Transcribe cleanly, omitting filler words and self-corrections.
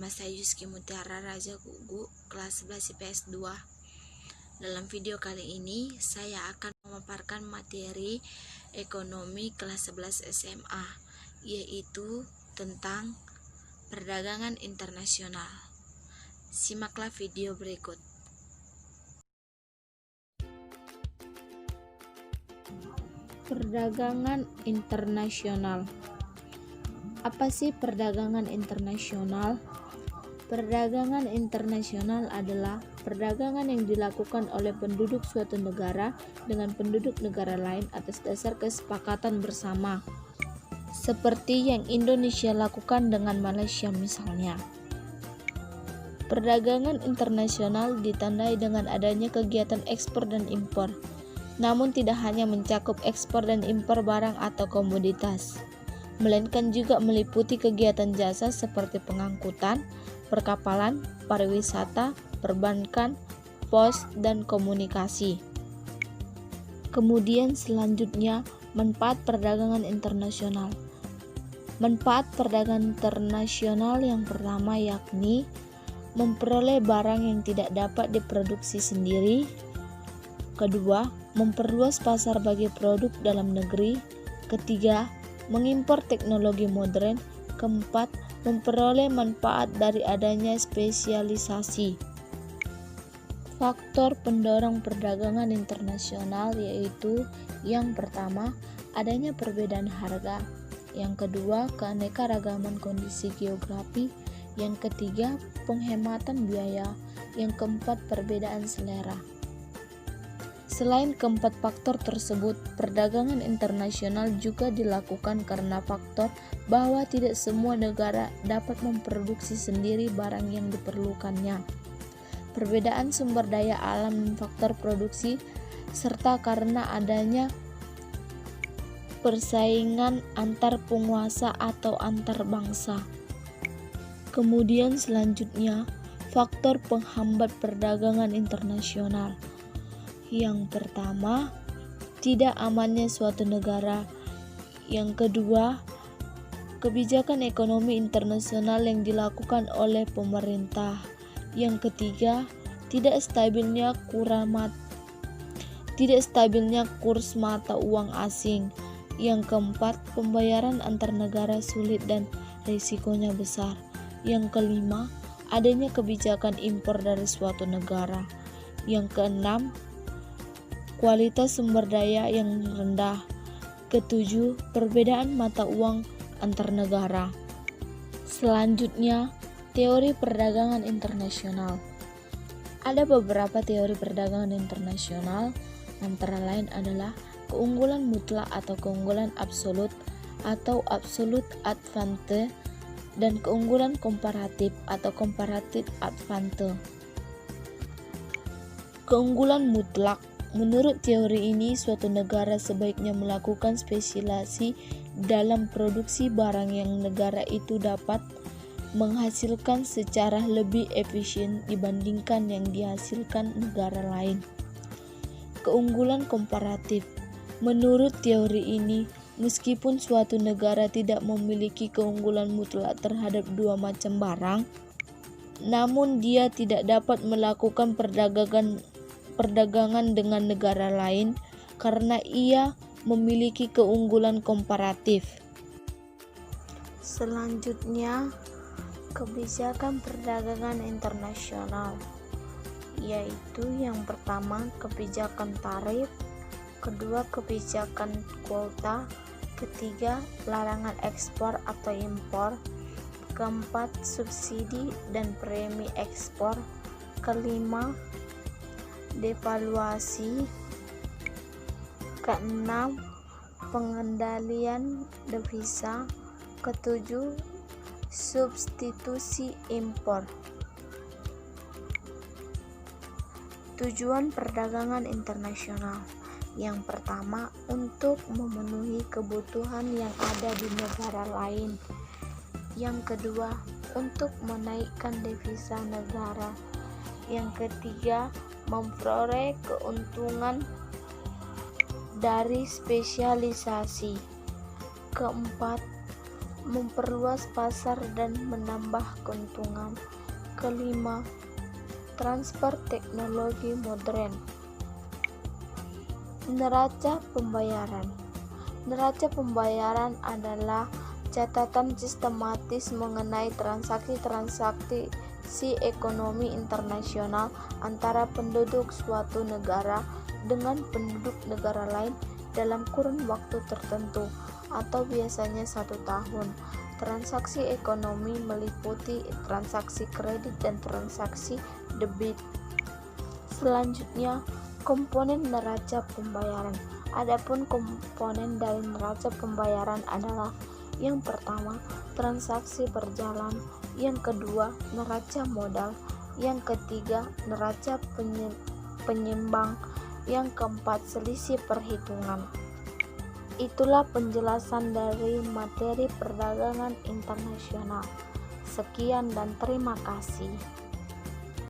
Saya Yuski Mutiara Raja Gugu, kelas 11 IPS 2. Dalam video kali ini, saya akan memaparkan materi ekonomi kelas 11 SMA, yaitu tentang perdagangan internasional. Simaklah video berikut. Perdagangan internasional. Apa sih perdagangan internasional? Perdagangan internasional adalah perdagangan yang dilakukan oleh penduduk suatu negara dengan penduduk negara lain atas dasar kesepakatan bersama, seperti yang Indonesia lakukan dengan Malaysia misalnya. Perdagangan internasional ditandai dengan adanya kegiatan ekspor dan impor, namun tidak hanya mencakup ekspor dan impor barang atau komoditas, melainkan juga meliputi kegiatan jasa seperti pengangkutan, perkapalan, pariwisata, perbankan, pos, dan komunikasi. Kemudian selanjutnya, manfaat perdagangan internasional. Manfaat perdagangan internasional yang pertama yakni memperoleh barang yang tidak dapat diproduksi sendiri. Kedua, memperluas pasar bagi produk dalam negeri. Ketiga, mengimpor teknologi modern. Keempat, memperoleh manfaat dari adanya spesialisasi. Faktor pendorong perdagangan internasional yaitu yang pertama, adanya perbedaan harga. Yang kedua, keanekaragaman kondisi geografi. Yang ketiga, penghematan biaya. Yang keempat, perbedaan selera. Selain keempat faktor tersebut, perdagangan internasional juga dilakukan karena faktor bahwa tidak semua negara dapat memproduksi sendiri barang yang diperlukannya. Perbedaan sumber daya alam dan faktor produksi, serta karena adanya persaingan antar penguasa atau antar bangsa. Kemudian selanjutnya, faktor penghambat perdagangan internasional. Yang pertama, tidak amannya suatu negara. Yang kedua, kebijakan ekonomi internasional yang dilakukan oleh pemerintah. Yang ketiga, tidak stabilnya kurs mata uang asing. Yang keempat, pembayaran antar negara sulit dan risikonya besar. Yang kelima, adanya kebijakan impor dari suatu negara. Yang keenam, kualitas sumber daya yang rendah. Ketujuh, perbedaan mata uang antar negara. Selanjutnya, teori perdagangan internasional. Ada beberapa teori perdagangan internasional, antara lain adalah keunggulan mutlak atau keunggulan absolut atau absolute advantage, dan keunggulan komparatif atau comparative advantage. Keunggulan mutlak. Menurut teori ini, suatu negara sebaiknya melakukan spesialisasi dalam produksi barang yang negara itu dapat menghasilkan secara lebih efisien dibandingkan yang dihasilkan negara lain. Keunggulan komparatif. Menurut teori ini, meskipun suatu negara tidak memiliki keunggulan mutlak terhadap dua macam barang, namun dia tidak dapat melakukan perdagangan dengan negara lain karena ia memiliki keunggulan komparatif. Selanjutnya, kebijakan perdagangan internasional, yaitu yang pertama, kebijakan tarif. Kedua, kebijakan kuota. Ketiga, larangan ekspor atau impor. Keempat, subsidi dan premi ekspor. Kelima, devaluasi. Keenam, pengendalian devisa. Ketujuh, substitusi impor. Tujuan perdagangan internasional. Yang pertama, untuk memenuhi kebutuhan yang ada di negara lain. Yang kedua, untuk menaikkan devisa negara. Yang ketiga, memperoleh keuntungan dari spesialisasi. Keempat, memperluas pasar dan menambah keuntungan. Kelima, transfer teknologi modern. Neraca pembayaran. Neraca pembayaran adalah catatan sistematis mengenai transaksi-transaksi ekonomi internasional antara penduduk suatu negara dengan penduduk negara lain dalam kurun waktu tertentu atau biasanya 1 tahun. Transaksi ekonomi meliputi transaksi kredit dan transaksi debit. Selanjutnya, komponen neraca pembayaran. Adapun komponen dari neraca pembayaran adalah: yang pertama, transaksi berjalan; yang kedua, neraca modal; yang ketiga, neraca penyeimbang; yang keempat, selisih perhitungan. Itulah penjelasan dari materi perdagangan internasional. Sekian dan terima kasih.